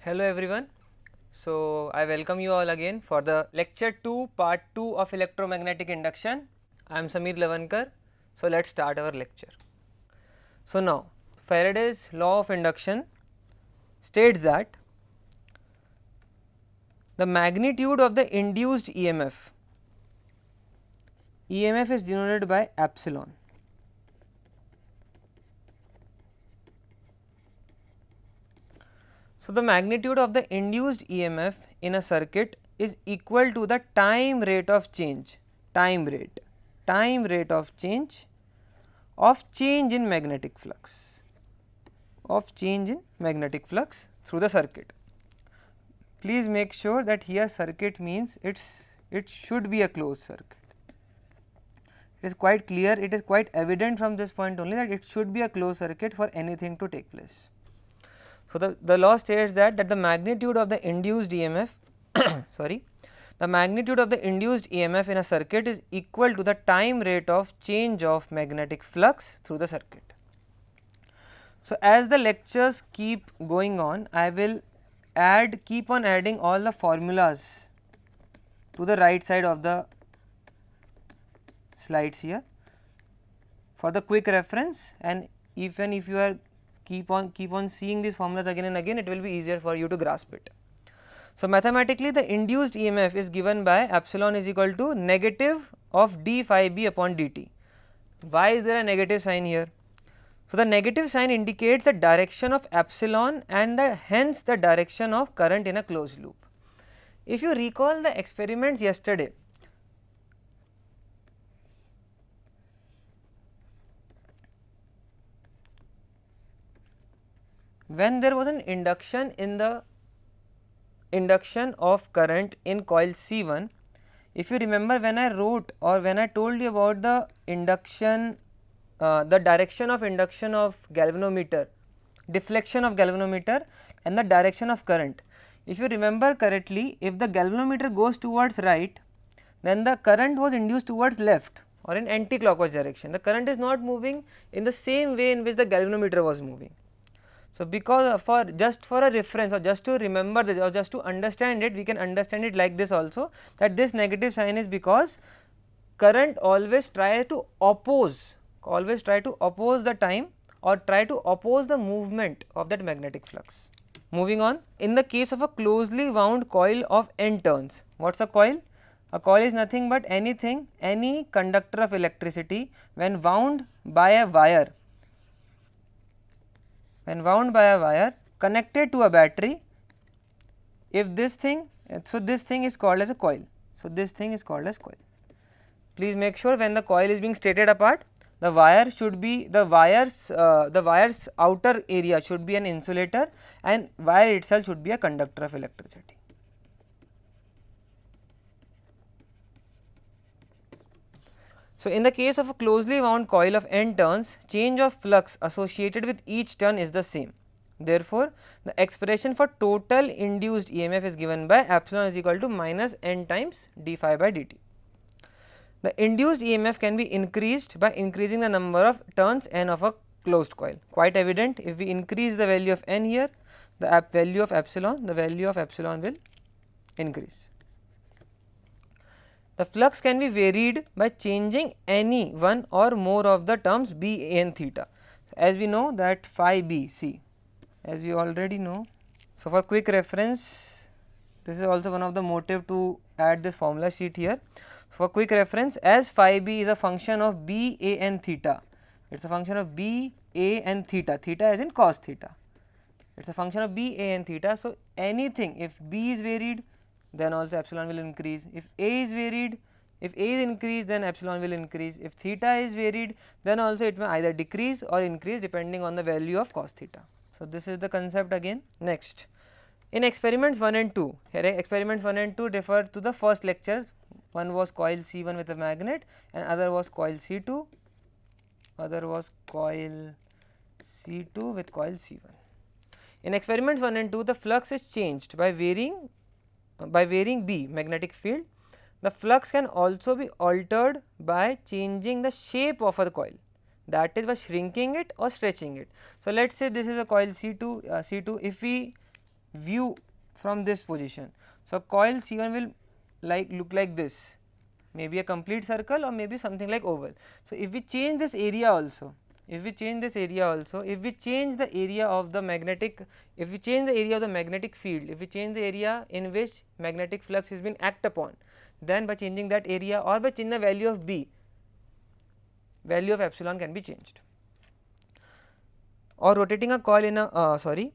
Hello everyone. So I welcome you all again for the lecture 2 part 2 of electromagnetic induction. I am Samir Lavankar. So let's start our lecture. So now Faraday's law of induction states that the magnitude of the induced EMF is denoted by epsilon. So the magnitude of the induced EMF in a circuit is equal to the time rate of change of change in magnetic flux through the circuit. Please make sure that here circuit means it should be a closed circuit. It is quite clear, it is quite evident from this point only that it should be a closed circuit for anything to take place. So the law states that the magnitude of the induced EMF the magnitude of the induced EMF in a circuit is equal to the time rate of change of magnetic flux through the circuit. So as the lectures keep going on, I will keep on adding all the formulas to the right side of the slides here for the quick reference, and even if you are keep on seeing these formulas again and again, it will be easier for you to grasp it. So mathematically the induced EMF is given by epsilon is equal to negative of d phi b upon dt. Why is there a negative sign here? So the negative sign indicates the direction of epsilon and hence the direction of current in a closed loop. If you recall the experiments yesterday, when there was an induction of current in coil C1, if you remember, when I wrote or when I told you about the induction, the direction of induction of galvanometer, deflection of galvanometer and the direction of current. If you remember correctly, if the galvanometer goes towards right, then the current was induced towards left or in anti-clockwise direction. The current is not moving in the same way in which the galvanometer was moving. So because just for a reference or just to remember this or just to understand it, we can understand it like this also, that this negative sign is because current always try to oppose the time or try to oppose the movement of that magnetic flux. Moving on, in the case of a closely wound coil of n turns, what is a coil? A coil is nothing but any conductor of electricity when wound by a wire connected to a battery. If this thing, so this thing is called as a coil. So this thing is called as coil. Please make sure when the coil is being stated apart, the wire should be the wire's outer area should be an insulator and wire itself should be a conductor of electricity. So in the case of a closely wound coil of n turns, change of flux associated with each turn is the same. Therefore, the expression for total induced EMF is given by epsilon is equal to minus n times d phi by dt. The induced EMF can be increased by increasing the number of turns n of a closed coil. Quite evident, if we increase the value of n here, the value of epsilon will increase. The flux can be varied by changing any one or more of the terms b, a and theta. As we know that phi b, see, as you already know. So for quick reference, this is also one of the motive to add this formula sheet here. For quick reference, as phi b is a function of b, a and theta, it is a function of b, a and theta, theta as in cos theta, it is a function of b, a and theta. So anything, if b is varied, then also epsilon will increase. If a is varied, if a is increased, then epsilon will increase. If theta is varied, then also it may either decrease or increase depending on the value of cos theta. So this is the concept again. Next, in experiments 1 and 2, here experiments 1 and 2 refer to the first lecture. One was coil C1 with a magnet and other was coil C2, with coil C1. In experiments 1 and 2, the flux is changed by varying B magnetic field. The flux can also be altered by changing the shape of a coil, that is by shrinking it or stretching it. So let us say this is a coil C2, if we view from this position. So, coil C1 will look like this, maybe a complete circle or maybe something like oval. So, if we change this area also, if we change the area of the magnetic, if we change the area of the magnetic field, if we change the area in which magnetic flux has been act upon, then by changing that area or by changing the value of B, value of epsilon can be changed. Or rotating a coil in a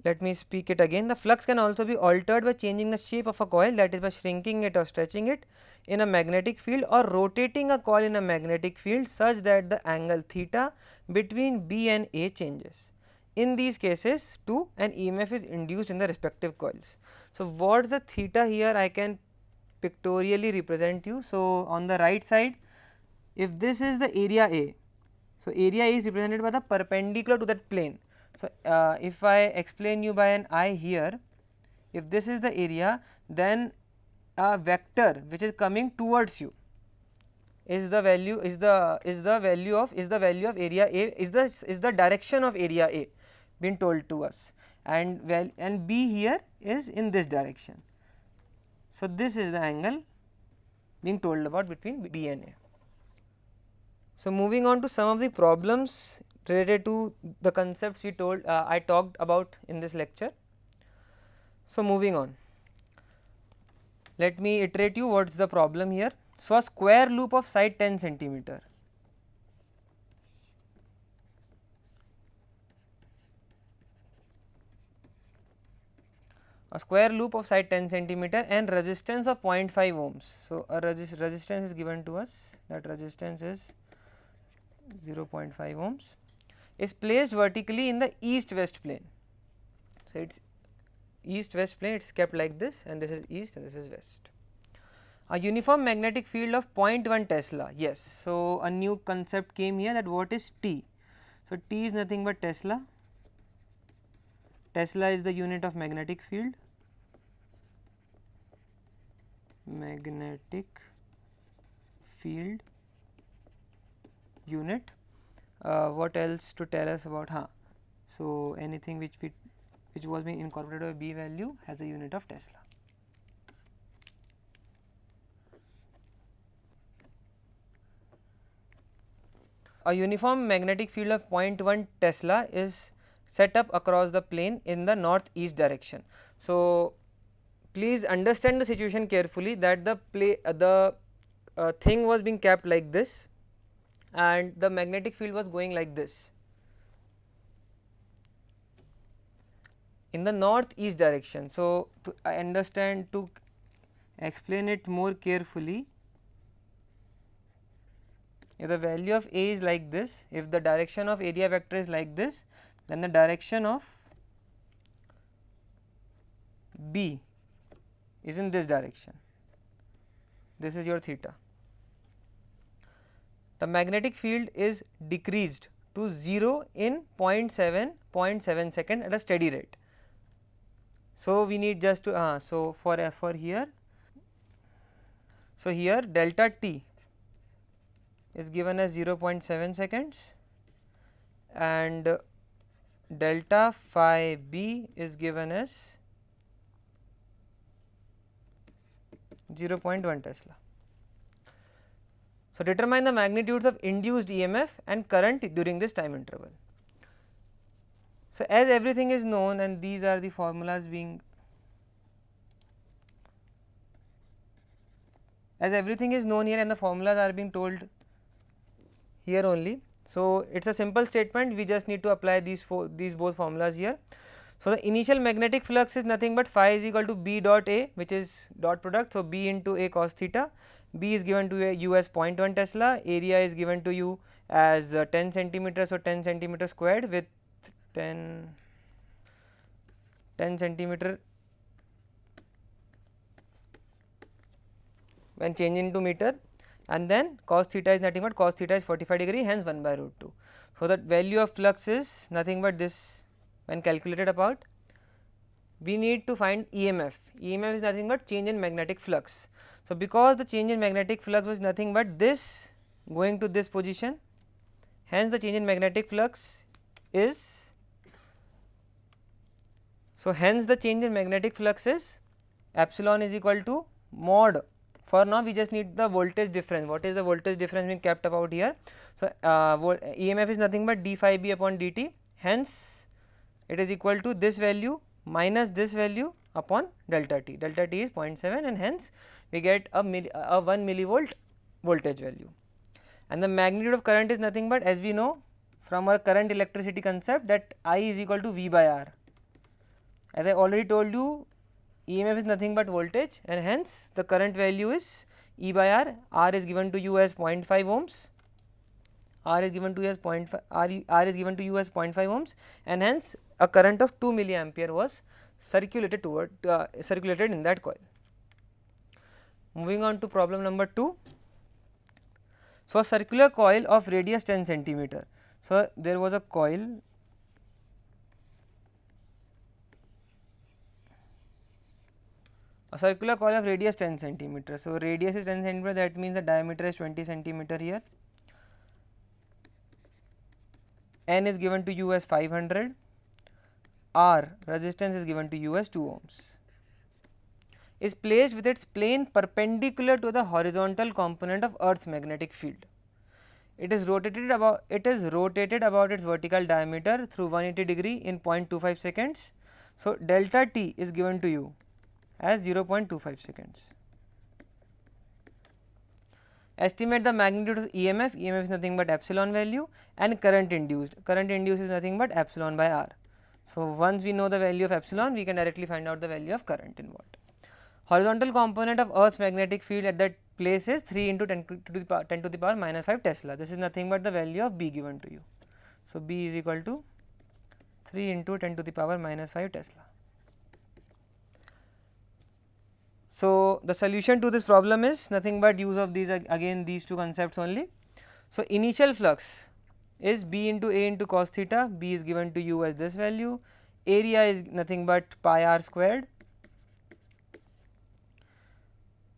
let me speak it again. The flux can also be altered by changing the shape of a coil, that is by shrinking it or stretching it in a magnetic field, or rotating a coil in a magnetic field such that the angle theta between B and A changes. In these cases too, an EMF is induced in the respective coils. So, what is the theta here? I can pictorially represent you. So, on the right side, if this is the area A, so area is represented by the perpendicular to that plane. So, if I explain you by an eye here, if this is the area, then a vector which is coming towards you is the value of area A, is the direction of area A been told to us, and B here is in this direction. So, this is the angle being told about between B and A. So, moving on to some of the problems related to the concepts I talked about in this lecture. So, moving on, let me iterate you what is the problem here. So, a square loop of side 10 centimeter, a square loop of side 10 centimeter and resistance of 0.5 ohms. So, a resistance is given to us, that resistance is 0.5 ohms, is placed vertically in the east west plane. So, it is east west plane, it is kept like this, and this is east and this is west. A uniform magnetic field of 0.1 Tesla, yes. So, a new concept came here, that what is T? So, T is nothing but Tesla. Tesla is the unit of magnetic field, unit. What else to tell us about? So, anything which was being incorporated by B value has a unit of Tesla. A uniform magnetic field of 0.1 Tesla is set up across the plane in the northeast direction. So, please understand the situation carefully, that the thing was being kept like this and the magnetic field was going like this in the northeast direction. So, to explain it more carefully, if the value of A is like this, if the direction of area vector is like this, then the direction of B is in this direction, this is your theta. The magnetic field is decreased to 0 in 0.7 second at a steady rate. So, we need just to so for here, so here delta T is given as 0.7 seconds and delta phi B is given as 0.1 Tesla. So, determine the magnitudes of induced EMF and current during this time interval. So, as everything is known, and these are the formulas being, as everything is known here and the formulas are being told here only. So, it is a simple statement, we just need to apply these both formulas here. So, the initial magnetic flux is nothing but phi is equal to B dot A, which is dot product. So, B into A cos theta, B is given to you as 0.1 Tesla, area is given to you as 10 centimeters, so 10 centimeter squared with 10 centimeter when changed into meter, and then cos theta is nothing but cos theta is 45 degree, hence 1 by root 2. So, the value of flux is nothing but this when calculated about. We need to find EMF. EMF is nothing but change in magnetic flux. So, because the change in magnetic flux was nothing but this going to this position, hence the change in magnetic flux is So, hence the change in magnetic flux is epsilon is equal to mod. For now we just need the voltage difference. What is the voltage difference being kept about here? So, EMF is nothing but d phi b upon dt, hence it is equal to this value minus this value upon delta t. Delta t is 0.7 and hence we get a 1 millivolt voltage value. And the magnitude of current is nothing but, as we know from our current electricity concept, that I is equal to V by R. As I already told you, EMF is nothing but voltage and hence the current value is E by R. R is given to you as 0.5 ohms. R is given to you as 0.5 R is given to you as 0.5 ohms, and hence a current of 2 milliampere was circulated in that coil. Moving on to problem number 2. So, a circular coil of radius 10 centimeter. So, there was a coil, a circular coil of radius 10 centimeter. So, radius is 10 centimeter, that means the diameter is 20 centimeter here. N is given to you as 500, R resistance is given to you as 2 ohms. Is placed with its plane perpendicular to the horizontal component of Earth's magnetic field. It is rotated about its vertical diameter through 180 degree in 0.25 seconds. So, delta t is given to you as 0.25 seconds. Estimate the magnitude of EMF. EMF is nothing but epsilon value, and current induced. Current induced is nothing but epsilon by R. So, once we know the value of epsilon, we can directly find out the value of current involved. Horizontal component of Earth's magnetic field at that place is 3 into 10 to the power minus 5 Tesla. This is nothing but the value of B given to you. So, B is equal to 3 into 10 to the power minus 5 Tesla. So, the solution to this problem is nothing but use of these these two concepts only. So, initial flux is B into A into cos theta. B is given to you as this value. Area is nothing but pi r squared.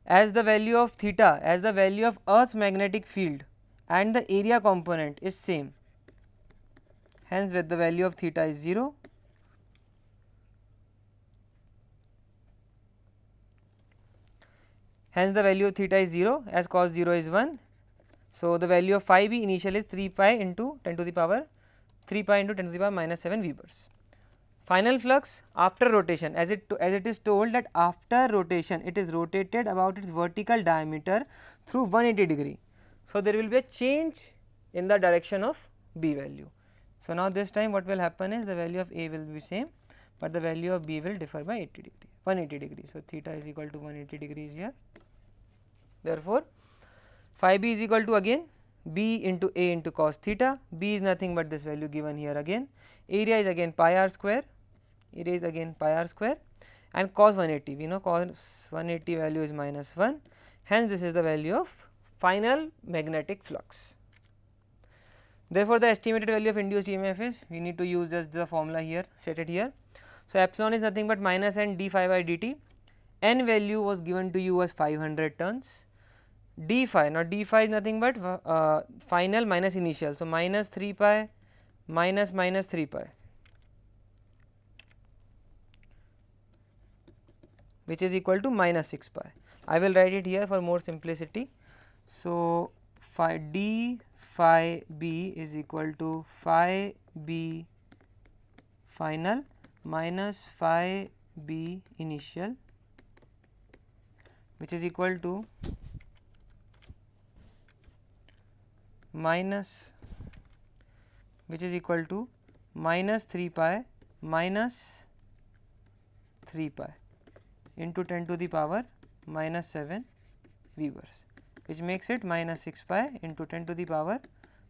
As the value of theta, as the value of Earth's magnetic field and the area component is same, hence with the value of theta is 0. Hence the value of theta is 0 as cos 0 is 1. So, the value of phi b initial is 3 pi into 10 to the power 3 pi into 10 to the power minus 7 Webers. Final flux after rotation, as it is told that after rotation it is rotated about its vertical diameter through 180 degree. So, there will be a change in the direction of B value. So, now this time what will happen is the value of A will be same, but the value of B will differ by 180 degrees. So, theta is equal to 180 degrees here. Therefore, phi b is equal to again B into A into cos theta. B is nothing but this value given here again. Area is again pi r square. Area is again pi r square, and cos 180, we know cos 180 value is minus 1. Hence, this is the value of final magnetic flux. Therefore, the estimated value of induced EMF is, we need to use just the formula here stated here. So, epsilon is nothing but minus n d phi by dt. N value was given to you as 500 turns. D phi, now d phi is nothing but final minus initial. So, minus 3 pi minus 3 pi, which is equal to minus 6 pi. I will write it here for more simplicity. So, phi d phi b is equal to phi b final minus phi b initial, which is equal to minus 3 pi minus 3 pi into 10 to the power minus 7 Webers, which makes it minus 6 pi into 10 to the power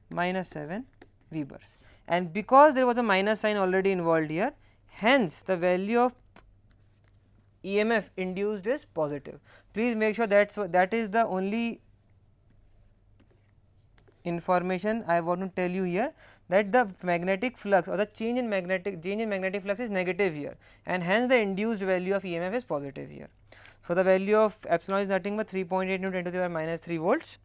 minus 7 Webers. And because there was a minus sign already involved here, hence the value of EMF induced is positive. Please make sure that is the only information I want to tell you here, that the magnetic flux or the change in magnetic flux is negative here, and hence the induced value of EMF is positive here. So, the value of epsilon is nothing but 3.8 into 10 to the power minus 3 volts.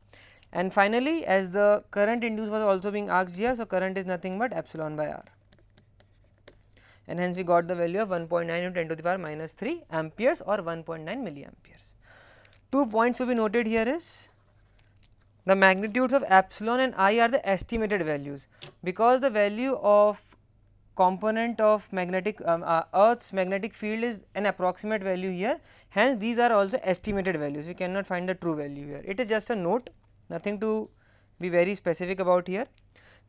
And finally, as the current induced was also being asked here, so current is nothing but epsilon by R. and hence we got the value of 1.9 into 10 to the power minus 3 amperes or 1.9 milliamperes. 2 points to be noted here is the magnitudes of epsilon and I are the estimated values, because the value of component of magnetic Earth's magnetic field is an approximate value here, hence these are also estimated values, we cannot find the true value here. It is just a note, nothing to be very specific about here.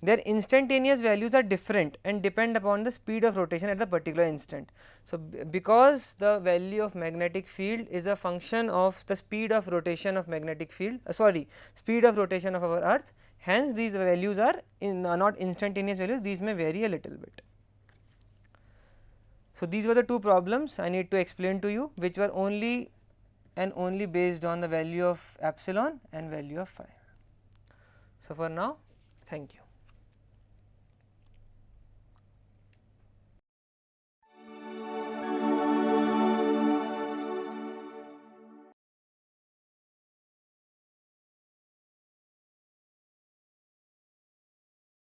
Their instantaneous values are different and depend upon the speed of rotation at the particular instant. So, because the value of magnetic field is a function of the speed of rotation of magnetic field, speed of rotation of our earth, hence these values are not instantaneous values, these may vary a little bit. So, these were the two problems I need to explain to you, which were only and only based on the value of epsilon and value of phi. So, for now, thank you.